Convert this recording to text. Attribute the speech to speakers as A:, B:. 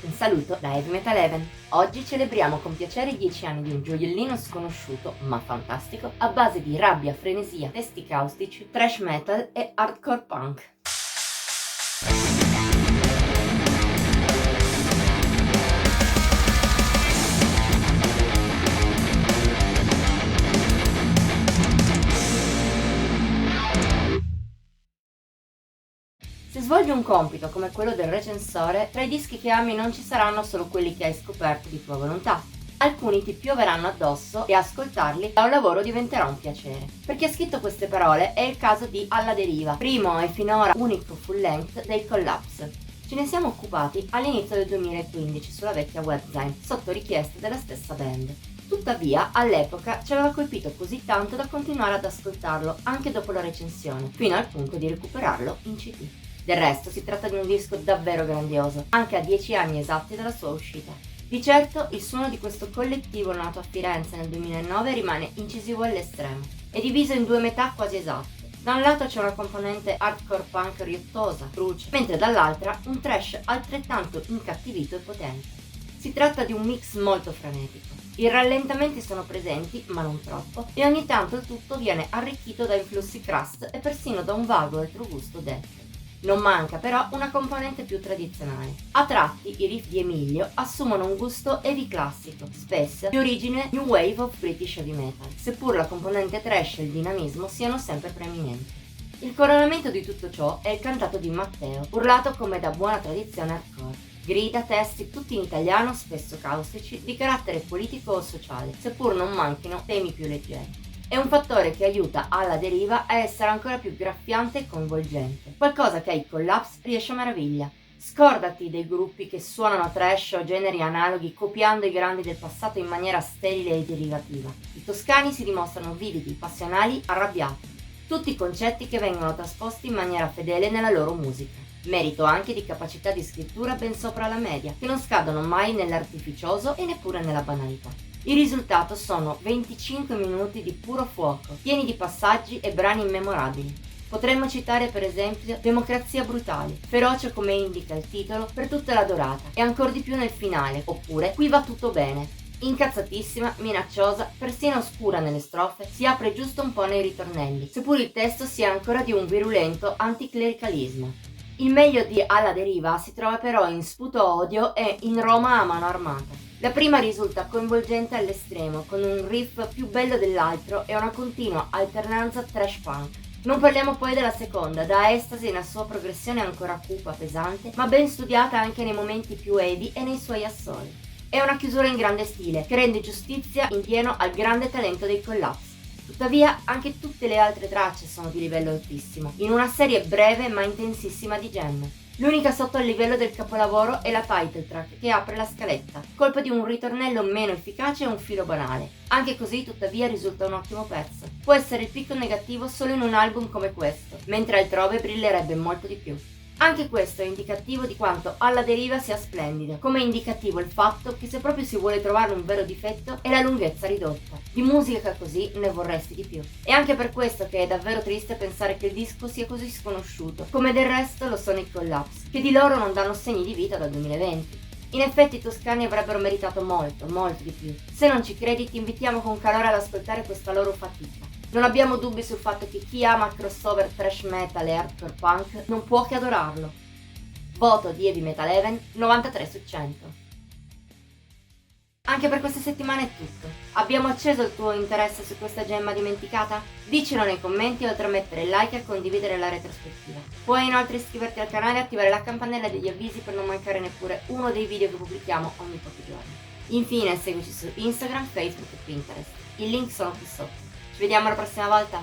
A: Un saluto da Heavy Metal Eleven. Oggi celebriamo con piacere i 10 anni di un gioiellino sconosciuto, ma fantastico, a base di rabbia, frenesia, testi caustici, thrash metal e hardcore punk. Se svolgi un compito come quello del recensore, tra i dischi che ami non ci saranno solo quelli che hai scoperto di tua volontà. Alcuni ti pioveranno addosso e ascoltarli da un lavoro diventerà un piacere. Per chi ha scritto queste parole è il caso di Alla Deriva, primo e finora unico full length dei Collapse. Ce ne siamo occupati all'inizio del 2015 sulla vecchia webzine, sotto richiesta della stessa band. Tuttavia, all'epoca ci aveva colpito così tanto da continuare ad ascoltarlo anche dopo la recensione, fino al punto di recuperarlo in CD. Del resto si tratta di un disco davvero grandioso, anche a 10 anni esatti dalla sua uscita. Di certo il suono di questo collettivo nato a Firenze nel 2009 rimane incisivo all'estremo. È diviso in due metà quasi esatte. Da un lato c'è una componente hardcore punk riottosa, cruce, mentre dall'altra un thrash altrettanto incattivito e potente. Si tratta di un mix molto frenetico. I rallentamenti sono presenti, ma non troppo, e ogni tanto il tutto viene arricchito da influssi crust e persino da un vago retrogusto death. Non manca però una componente più tradizionale. A tratti i riff di Emilio assumono un gusto heavy classico, spesso di origine new wave of British heavy metal, seppur la componente thrash e il dinamismo siano sempre preeminenti. Il coronamento di tutto ciò è il cantato di Matteo, urlato come da buona tradizione hardcore. Grida, testi tutti in italiano, spesso caustici, di carattere politico o sociale, seppur non manchino temi più leggeri. È un fattore che aiuta Alla Deriva a essere ancora più graffiante e coinvolgente, qualcosa che ai Collapse riesce a meraviglia. Scordati dei gruppi che suonano trash o generi analoghi copiando i grandi del passato in maniera sterile e derivativa. I toscani si dimostrano vividi, passionali, arrabbiati. Tutti concetti che vengono trasposti in maniera fedele nella loro musica. Merito anche di capacità di scrittura ben sopra la media, che non scadono mai nell'artificioso e neppure nella banalità. Il risultato sono 25 minuti di puro fuoco, pieni di passaggi e brani immemorabili. Potremmo citare per esempio Democrazia Brutale, feroce come indica il titolo per tutta la dorata, e ancor di più nel finale, oppure Qui va tutto bene. Incazzatissima, minacciosa, persino oscura nelle strofe, si apre giusto un po' nei ritornelli, seppur il testo sia ancora di un virulento anticlericalismo. Il meglio di Alla Deriva si trova però in Sputo Odio e in Roma a mano armata. La prima risulta coinvolgente all'estremo, con un riff più bello dell'altro e una continua alternanza trash punk. Non parliamo poi della seconda, da estasi nella sua progressione ancora cupa, pesante, ma ben studiata anche nei momenti più heavy e nei suoi assoli. È una chiusura in grande stile, che rende giustizia in pieno al grande talento dei Collapse. Tuttavia, anche tutte le altre tracce sono di livello altissimo, in una serie breve ma intensissima di gem. L'unica sotto al livello del capolavoro è la title track che apre la scaletta, colpa di un ritornello meno efficace e un filo banale. Anche così, tuttavia, risulta un ottimo pezzo. Può essere il picco negativo solo in un album come questo, mentre altrove brillerebbe molto di più. Anche questo è indicativo di quanto Alla Deriva sia splendida, come è indicativo il fatto che se proprio si vuole trovare un vero difetto è la lunghezza ridotta. Di musica così ne vorresti di più. È anche per questo che è davvero triste pensare che il disco sia così sconosciuto, come del resto lo sono i Collapse, che di loro non danno segni di vita dal 2020. In effetti i toscani avrebbero meritato molto, molto di più. Se non ci credi ti invitiamo con calore ad ascoltare questa loro fatica. Non abbiamo dubbi sul fatto che chi ama crossover thrash metal e hardcore punk non può che adorarlo. Voto di Heavy Metal Eleven 93 su 100. Anche per questa settimana è tutto. Abbiamo acceso il tuo interesse su questa gemma dimenticata? Dicelo nei commenti oltre a mettere like e a condividere la retrospettiva. Puoi inoltre iscriverti al canale e attivare la campanella degli avvisi per non mancare neppure uno dei video che pubblichiamo ogni pochi giorni. Infine seguici su Instagram, Facebook e Pinterest. I link sono qui sotto. Ci vediamo la prossima volta!